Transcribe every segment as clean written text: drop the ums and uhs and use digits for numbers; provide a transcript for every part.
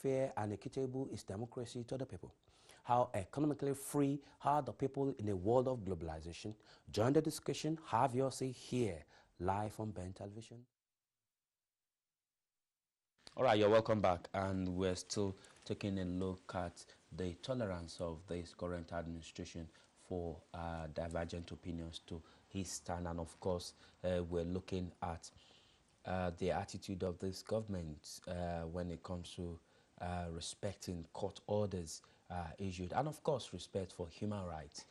fair, and equitable is democracy to the people? How economically free are the people in a world of globalization? Join the discussion. Have your say here, live on Ben Television. All right, you're welcome back, and we're still taking a look at the tolerance of this current administration for divergent opinions to his stand, and of course, we're looking at the attitude of this government when it comes to respecting court orders issued, and of course, respect for human rights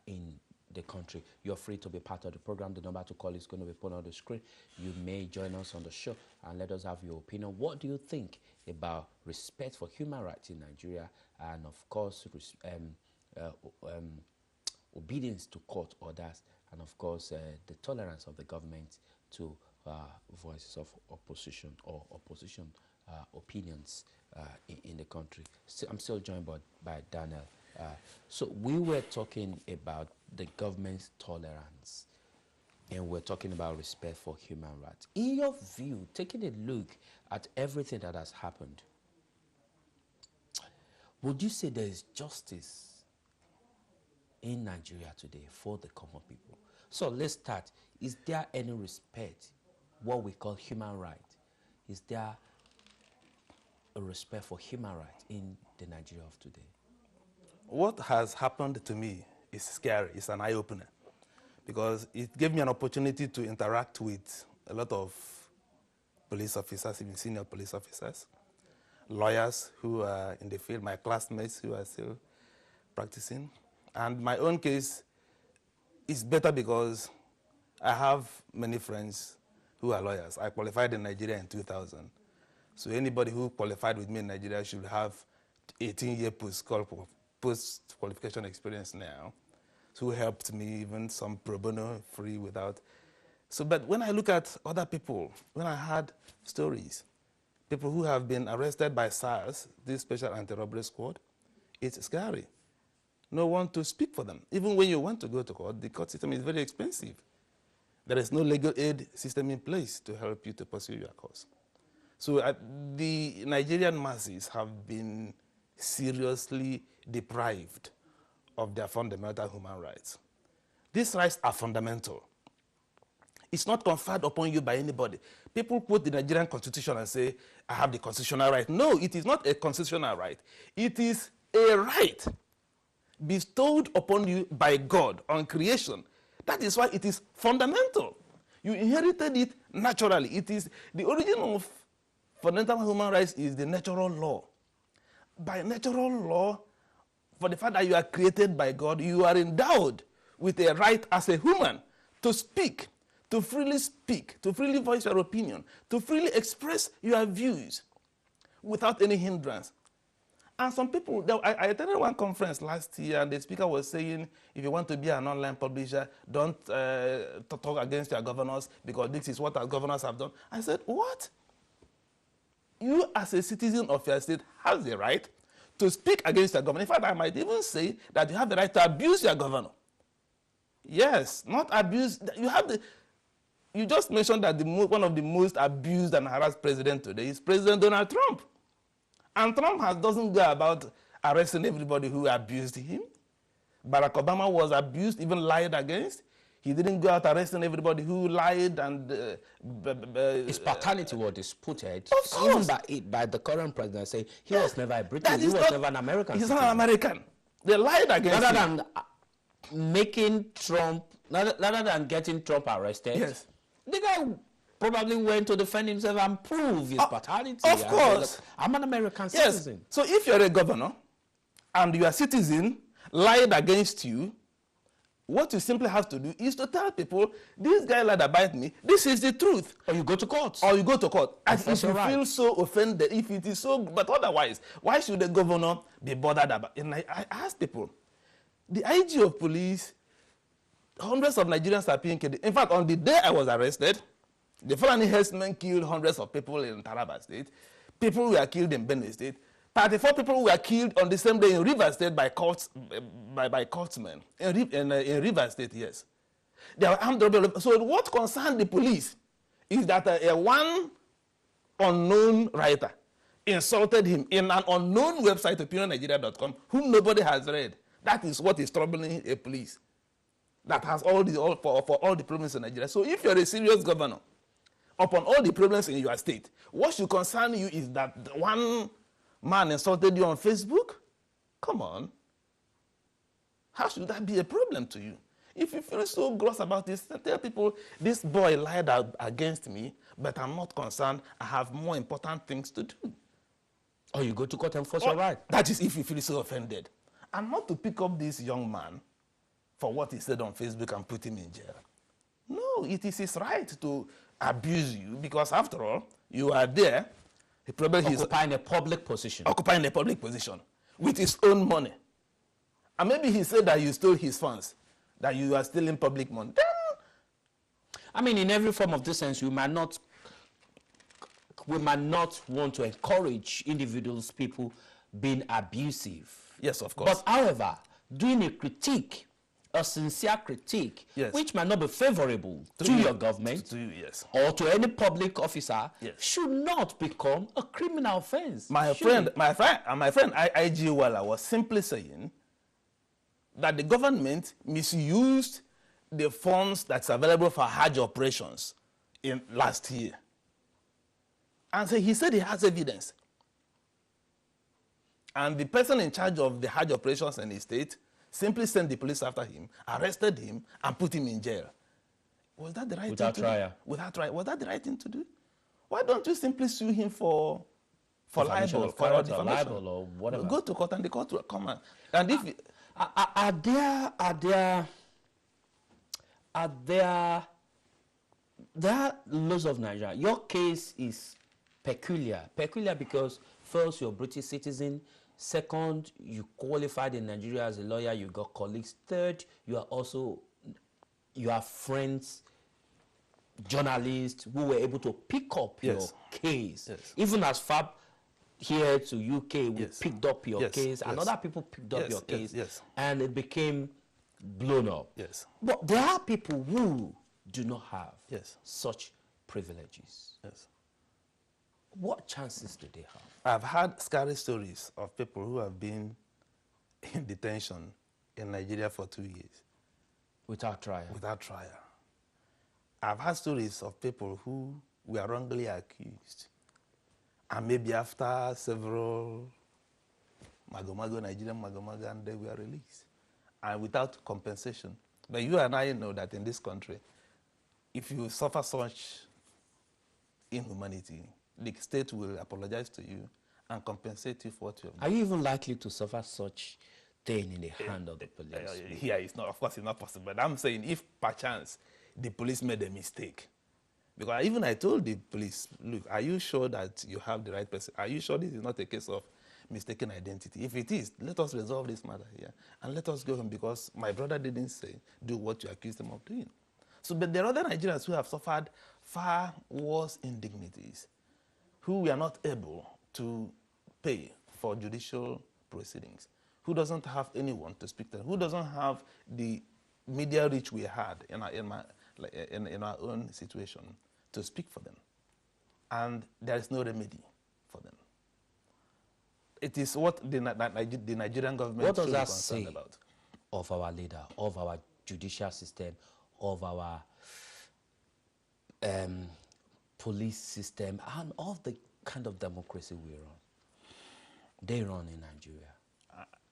in the country. You're free to be part of the program. The number to call is going to be put on the screen. You may join us on the show and let us have your opinion. What do you think about respect for human rights in Nigeria, and of course obedience to court orders, and of course the tolerance of the government to voices of opposition or opposition opinions in the country? I'm still joined by Daniel. So we were talking about the government's tolerance, and we're talking about respect for human rights. In your view, taking a look at everything that has happened, would you say there is justice in Nigeria today for the common people? So let's start. Is there any respect, what we call human rights? Is there a respect for human rights in the Nigeria of today? What has happened to me is scary. It's an eye-opener, because it gave me an opportunity to interact with a lot of police officers, even senior police officers, lawyers who are in the field, my classmates who are still practicing. And my own case is better because I have many friends who are lawyers. I qualified in Nigeria in 2000. So anybody who qualified with me in Nigeria should have 18-year post-qualification experience now, who helped me, even some pro bono, free, without. So, but when I look at other people, when I had stories, people who have been arrested by SARS, this Special Anti-Robbery Squad, it's scary. No one to speak for them. Even when you want to go to court, the court system is very expensive. There is no legal aid system in place to help you to pursue your cause. So the Nigerian masses have been seriously deprived of their fundamental human rights. These rights are fundamental. It's not conferred upon you by anybody. People quote the Nigerian Constitution and say, I have the constitutional right. No, it is not a constitutional right. It is a right bestowed upon you by God on creation. That is why it is fundamental. You inherited it naturally. It is the origin of fundamental human rights is the natural law. By natural law, for the fact that you are created by God, you are endowed with a right as a human to speak, to freely voice your opinion, to freely express your views without any hindrance. And some people, I attended one conference last year, and the speaker was saying, if you want to be an online publisher, don't talk against your governors, because this is what our governors have done. I said, what? You as a citizen of your state have the right to speak against your governor. In fact, I might even say that you have the right to abuse your governor. Yes, not abuse. You have the. You just mentioned that one of the most abused and harassed presidents today is President Donald Trump. And Trump doesn't go about arresting everybody who abused him. Barack Obama was abused, even lied against. He didn't go out arresting everybody who lied and... his paternity was disputed. Of course. Even by the current president saying he was never a British, he was never an American. He's not an American. They lied against him. Rather than making Trump, rather than getting Trump arrested, yes, the guy probably went to defend himself and prove his paternity. Of course. I'm an American citizen. Yes. So if you're a governor and your citizen lied against you, what you simply have to do is to tell people, this guy lied about me, this is the truth. Or you go to court. Or you go to court. And if you right. feel so offended, if it is so, but otherwise, why should the governor be bothered about it? And I ask people, the IG of police, hundreds of Nigerians are being killed. In fact, on the day I was arrested, the Fulani herdsmen killed hundreds of people in Taraba State. People were killed in Benue State. 34 people were killed on the same day in River State by courtsmen. In River State, yes. They were armed robbery. So what concerned the police is that one unknown writer insulted him in an unknown website, opinionnigeria.com, whom nobody has read. That is what is troubling a police that has for all the problems in Nigeria. So if you're a serious governor, upon all the problems in your state, what should concern you is that one man insulted you on Facebook? Come on. How should that be a problem to you? If you feel so gross about this, tell people, this boy lied against me, but I'm not concerned. I have more important things to do. Or you go to court and force your right. That is if you feel so offended. And not to pick up this young man for what he said on Facebook and put him in jail. No, it is his right to abuse you because, after all, you are there. Occupying a public position. Occupying a public position with his own money. And maybe he said that you stole his funds, that you are stealing public money. Then, I mean, in every form of decency, we might not want to encourage individuals, people being abusive. Yes, of course. But however, doing a critique, a sincere critique, yes, which might not be favorable to your government yes, or to any public officer, yes, should not become a criminal offense. My friend IG Wala was simply saying that the government misused the funds that's available for Hajj operations in last year. And so he said he has evidence. And the person in charge of the Hajj operations in his state simply sent the police after him, arrested him, and put him in jail. Was that the right thing to do? Without trial. Was that the right thing to do? Why don't you simply sue him for libel, for defamation, or whatever? Go to court and the court will come and if are there laws of Nigeria? Your case is peculiar because first, you're a British citizen. Second, you qualified in Nigeria as a lawyer. You got colleagues. Third, you are friends, journalists who were able to pick up your case. Yes. Even as far here to UK, we picked up your case, and yes, other people picked up your case, yes, and it became blown up. Yes. But there are people who do not have such privileges. Yes. What chances do they have? I've heard scary stories of people who have been in detention in Nigeria for 2 years. Without trial? Without trial. I've heard stories of people who were wrongly accused, and maybe after several Nigerian magomago, and they were released, and without compensation. But you and I know that in this country, if you suffer such inhumanity, the state will apologize to you and compensate you for what you have done. Are you even likely to suffer such thing in the hand of the police? Here, it's not, of course, it's not possible. But I'm saying if perchance the police made a mistake, because even I told the police, look, are you sure that you have the right person? Are you sure this is not a case of mistaken identity? If it is, let us resolve this matter here and let us go home, because my brother didn't say do what you accused him of doing. So, but there are other Nigerians who have suffered far worse indignities, who we are not able to pay for judicial proceedings, who doesn't have anyone to speak to, who doesn't have the media reach we had in our own situation to speak for them. And there is no remedy for them. It is what the Nigerian government should be concerned about. Of our leader, of our judicial system, of our police system, and of the kind of democracy they run in Nigeria?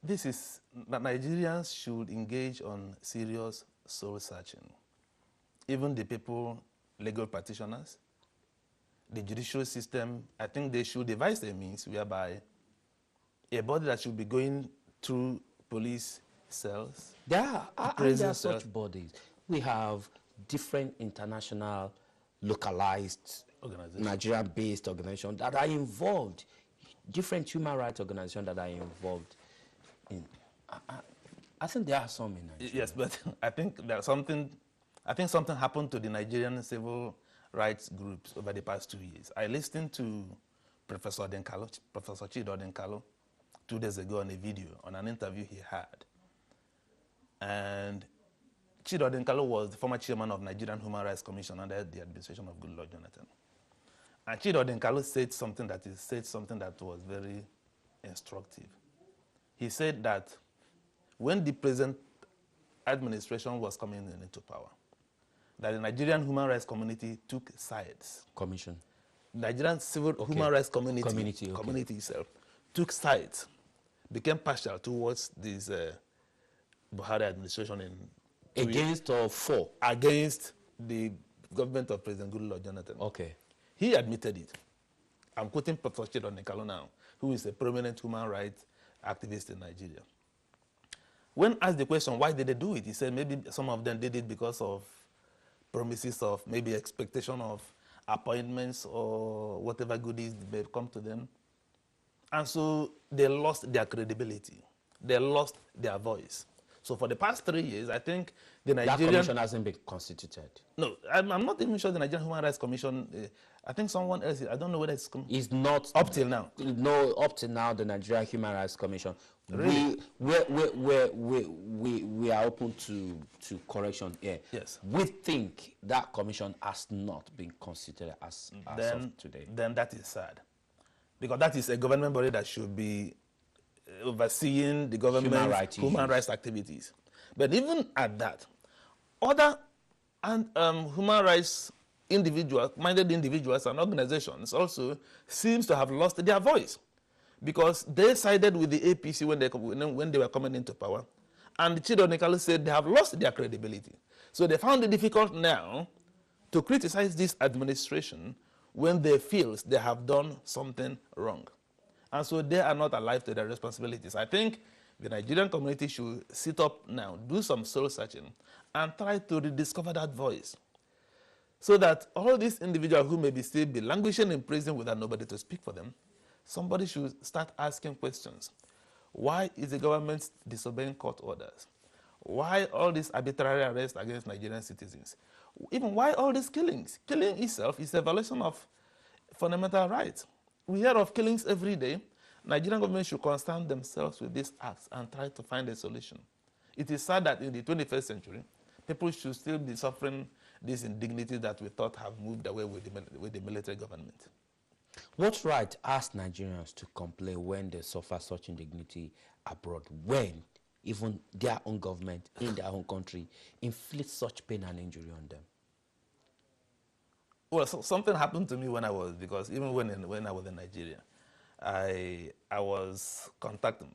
This is that Nigerians should engage on serious soul searching. Even the people, legal practitioners, the judicial system, I think they should devise a means whereby a body that should be going through police cells. There are such bodies. We have different international, localized, Nigerian-based organizations that are involved, different human rights organizations that are involved in. I think there are some in Nigeria. Yes, but I think there's something. I think something happened to the Nigerian civil rights groups over the past 2 years. I listened to Professor Chido Odenkalo 2 days ago on a video, on an interview he had. And Chido Odenkalo was the former chairman of Nigerian Human Rights Commission under the administration of Goodluck Jonathan. And Chido Odenkalu said something that was very instructive. He said that when the present administration was coming into power, that the Nigerian human rights community took sides. Commission. Nigerian civil human rights community itself took sides, became partial towards this Buhari administration against or for? Against the government of President Goodluck Jonathan. Okay. He admitted it. I'm quoting Professor Chido Odenkalu now, who is a prominent human rights activist in Nigeria. When asked the question, why did they do it? He said maybe some of them did it because of promises of maybe expectation of appointments or whatever goodies may come to them. And so they lost their credibility. They lost their voice. So for the past 3 years, I think the Nigerian... That commission hasn't been constituted. No, I'm not even sure the Nigerian Human Rights Commission, I think someone else, I don't know whether it's not... Up till now. No, up till now, the Nigerian Human Rights Commission, really? we are open to correction here. Yes. We think that commission has not been constituted as of today. Then that is sad. Because that is a government body that should be overseeing the government's human rights activities. But even at that, other human rights minded individuals and organizations also seems to have lost their voice, because they sided with the APC when they were coming into power, and Chido Odenkalu said they have lost their credibility. So they found it difficult now to criticize this administration when they feel they have done something wrong. And so they are not alive to their responsibilities. I think the Nigerian community should sit up now, do some soul searching, and try to rediscover that voice. So that all these individuals who maybe still be languishing in prison without nobody to speak for them, somebody should start asking questions. Why is the government disobeying court orders? Why all these arbitrary arrests against Nigerian citizens? Even why all these killings? Killing itself is a violation of fundamental rights. We hear of killings every day. Nigerian government should concern themselves with these acts and try to find a solution. It is sad that in the 21st century, people should still be suffering these indignities that we thought have moved away with the military government. What right ask Nigerians to complain when they suffer such indignity abroad, when even their own government in their own country inflicts such pain and injury on them? Well, so something happened to me when I was I was in Nigeria. I was contacted,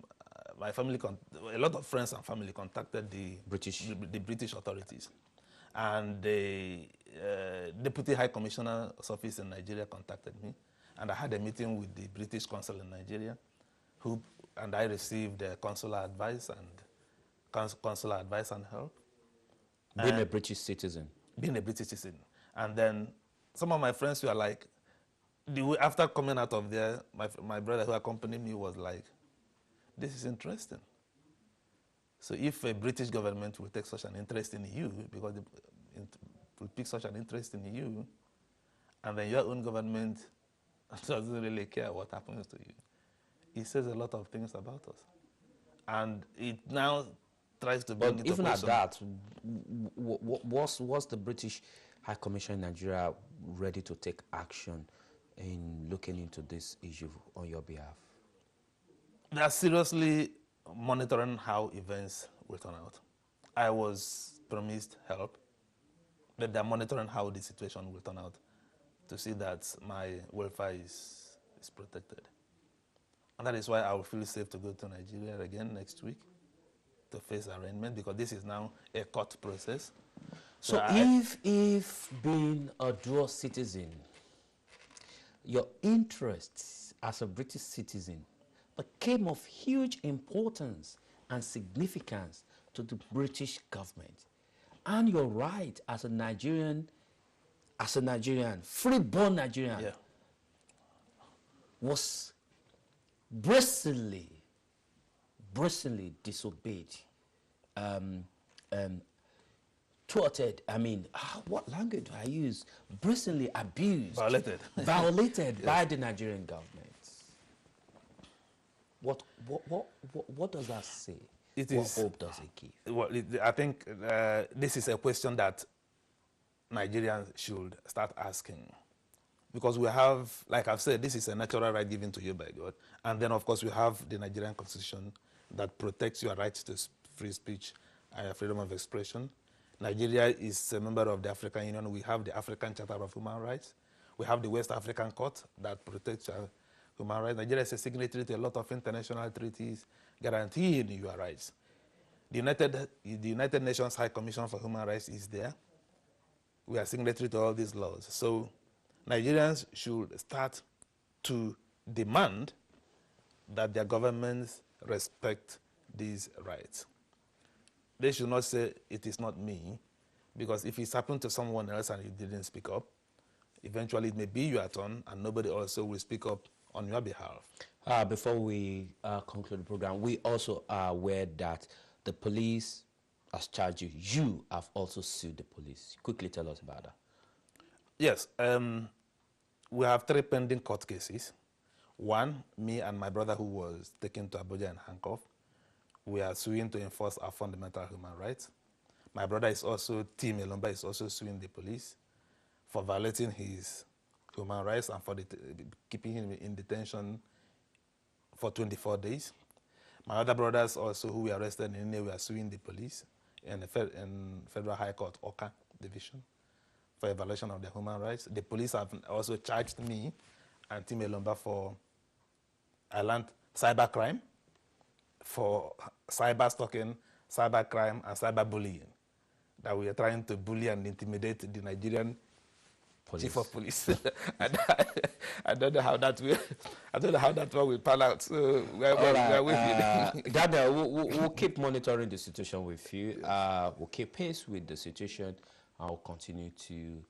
my family, a lot of friends and family contacted the British authorities. And the Deputy High Commissioner's office in Nigeria contacted me. And I had a meeting with the British consul in Nigeria, and I received consular advice and help. Being a British citizen. Being a British citizen. And then some of my friends were like, after coming out of there, my brother who accompanied me was like, this is interesting. So if a British government will take such an interest in you, because it will pick such an interest in you, and then your own government doesn't really care what happens to you, it says a lot of things about us. And it now tries to bring But even at that, was the British High Commission in Nigeria ready to take action in looking into this issue on your behalf? They are seriously monitoring how events will turn out. I was promised help, but they're monitoring how the situation will turn out to see that my welfare is protected. And that is why I will feel safe to go to Nigeria again next week to face arraignment, because this is now a court process. So if being a dual citizen, your interests as a British citizen became of huge importance and significance to the British government, and your right as a Nigerian, free-born Nigerian, was bristly disobeyed, thwarted, what language do I use? Bristly abused. Violated by the Nigerian government. What does that say? What hope does it give? Well, I think this is a question that Nigerians should start asking because we have, like I've said, this is a natural right given to you by God. And then, of course, we have the Nigerian Constitution that protects your right to free speech and freedom of expression. Nigeria is a member of the African Union. We have the African Charter of Human Rights. We have the West African Court that protects human rights. Nigeria is a signatory to a lot of international treaties guaranteeing your rights. The United Nations High Commission for Human Rights is there. We are signatory to all these laws. So Nigerians should start to demand that their governments respect these rights. They should not say, it is not me, because if it's happened to someone else and you didn't speak up, eventually it may be your turn and nobody also will speak up on your behalf. Before we conclude the program, we also are aware that the police has charged you. You have also sued the police. Quickly tell us about that. Yes. We have 3 pending court cases. One, me and my brother who was taken to Abuja and handcuffed. We are suing to enforce our fundamental human rights. My brother is also, Tim Elomba, is also suing the police for violating his human rights and for keeping him in detention for 24 days. My other brothers also, who were arrested in India, were suing the police in Federal High Court, Oka Division, for a violation of their human rights. The police have also charged me and Tim Elomba for cybercrime, for cyber stalking, cyber crime, and cyber bullying. That we are trying to bully and intimidate the Nigerian chief of police. I don't know how that will. I don't know how that one will pan out. So we're with you. Dada, we'll keep monitoring the situation with you. We'll keep pace with the situation, and we'll continue to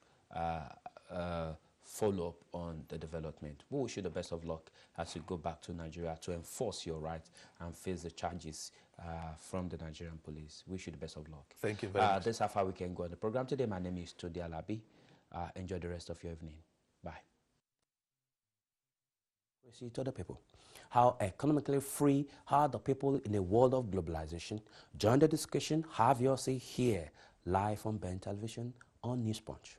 follow up on the development. We wish you the best of luck as you go back to Nigeria to enforce your rights and face the charges from the Nigerian police. Wish you the best of luck. Thank you very much. This is how far we can go on the program today. My name is Todi Alabi. Enjoy the rest of your evening. Bye. To the people. How economically free are the people in a world of globalization? Join the discussion. Have your say here, live on Ben Television on Newspunch.